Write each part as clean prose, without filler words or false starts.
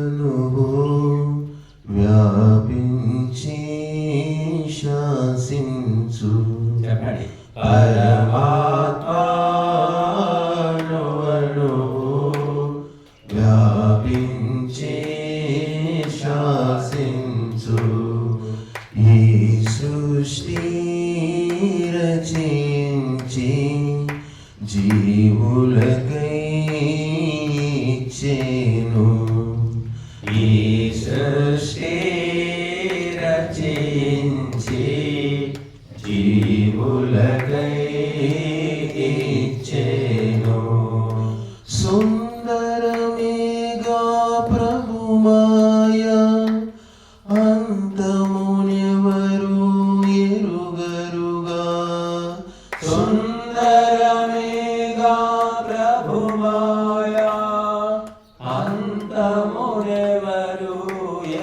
నువ్వు వ్యాపించి శాసించు. చెప్పండి. పరమాత్మా నువ్వు వ్యాపించి శాసించు. ఈ సృష్టి రచించి జీవులకై ఇచ్చెను. ఈ సృష్టి రచించి జీవులకై ఇచ్చెను. సుందరమేగా ప్రభుమాయ అంతమునెవరు ఎరుగరుగా. సుందరమేగా ప్రభుమాయా అంతమునెవరు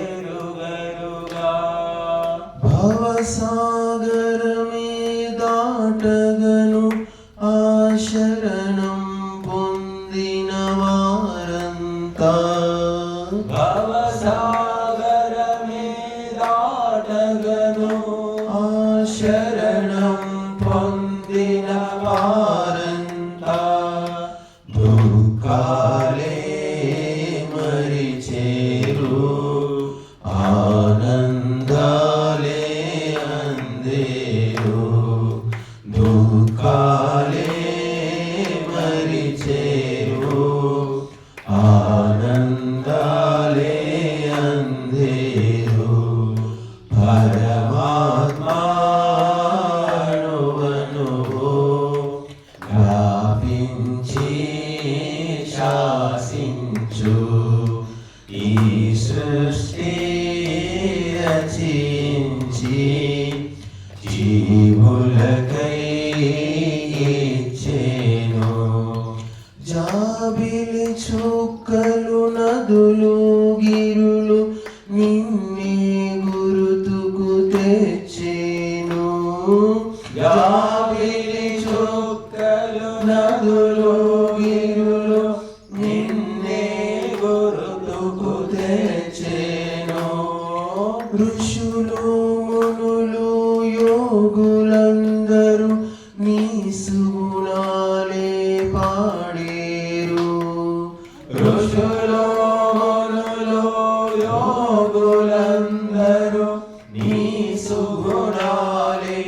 ఎరుగరుగా. భవసాగరమే దాటగను ఆ శరణం పొందిన వారంతా. భవసాగరమే దాటగను ఆ శరణం పొందిన వారంతా. దుఃఖాలే మరిచేరు ఆనందాలే అందేరు. దుఃఖాలే మరిచేరు ఆనందాలే అందేరు. పరమాత్మా నువ్వు వ్యాపించి శాసించు. ఈ సృష్టి రచించి జీవులకై ఇచ్చెను. జాబిలి చుక్కలు నదులు గిరులు నిన్నే గురుతుకు తెచ్చెను. జాబిలి చుక్కలు నదులు గిరులు నిన్నే గురుతుకు తెచ్చెను. ఋషులు మునులు యోగులందరూ నీ సుగుణాలే పాడేరు. ఋషులు మునులు యోగులందరూ నీ సుగుణాలే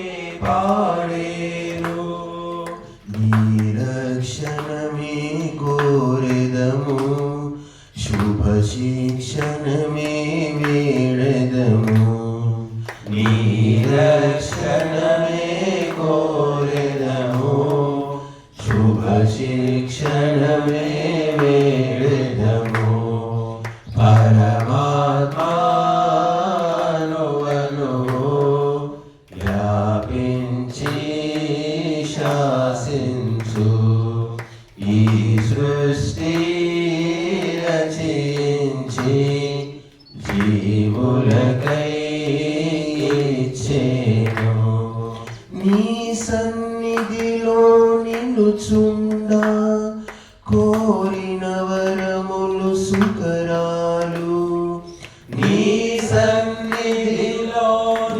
పాడేరు. నీ రక్షణమే కోరెదము, శుభ శిక్షణమే వేడెదము. నీ రక్షణమే కోరెదము, శుభ శిక్షణమే వేడెదము. పరమాత్మా నువ్వు వ్యాపించి శాసించు. ఈ సృష్టి రచించి జీవులకై ఇచ్చెను. నీ సన్నిధిలో నిలుచుండా కోరిన వరములు సుకరాలు. నీ సన్నిధిలో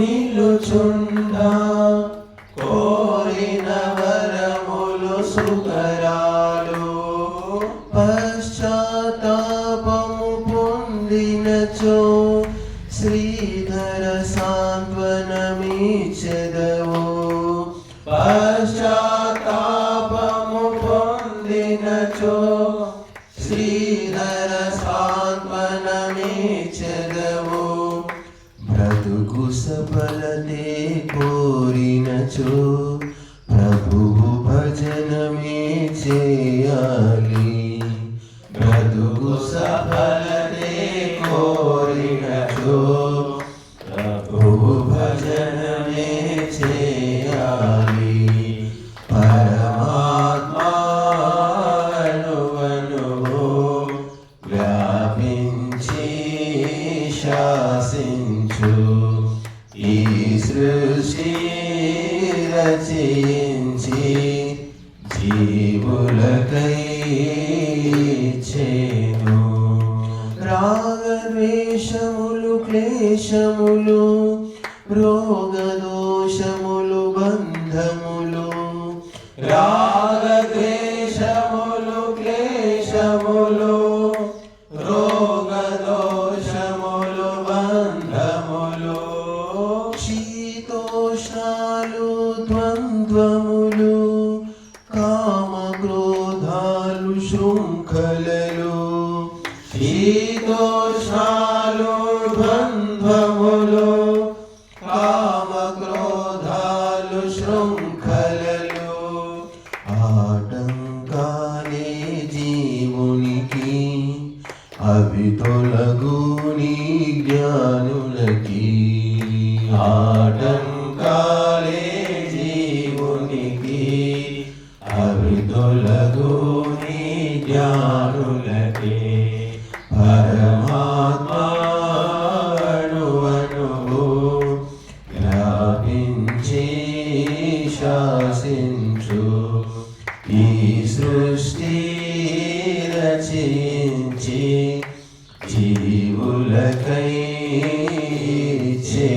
నిలుచుండా కోరిన వరములు సుకరాలు. పశ్చాత్తాపము పొందినచో శ్రీధర సాంత్వనమిచ్చెదవు. పశ్చాత్తాపము పొందినచో శ్రీధర సాంత్వనమిచ్చెదవు. బ్రతుకు సఫలతే కోరినచో ప్రభువు భజనమే చేయాలి. బ్రతుకు సఫలతే కోరినచో ప్రభువు భజనమే చేయాలి. పరమాత్మా నువ్వు వ్యాపించి శాసించు. ఈ సృష్టి రచించి జీవులకై ఇచ్చెను. రాగ రాగద్వేషములు క్లేశములు రోగదోషములు బంధములు రాగద్వేషములు క్లేశములు రోగదోషములు బంధములు శీతోష్ణాలు ద్వంద్వములు కామక్రోధాలు శృంఖలలు శీతోష్ణాలు ద్వంద్వములు కామక్రోధాలు శృంఖలలు ఆటంకాలే జీవునికి అవి తొలగుని జ్ఞానులకి ఆటంకాలే జీవునికి అవి తొలగుని జ్ఞానులకే పరమాత్మను వ్యాపించి శాసించు ఈ సృష్టి రచించి జీవులకై చే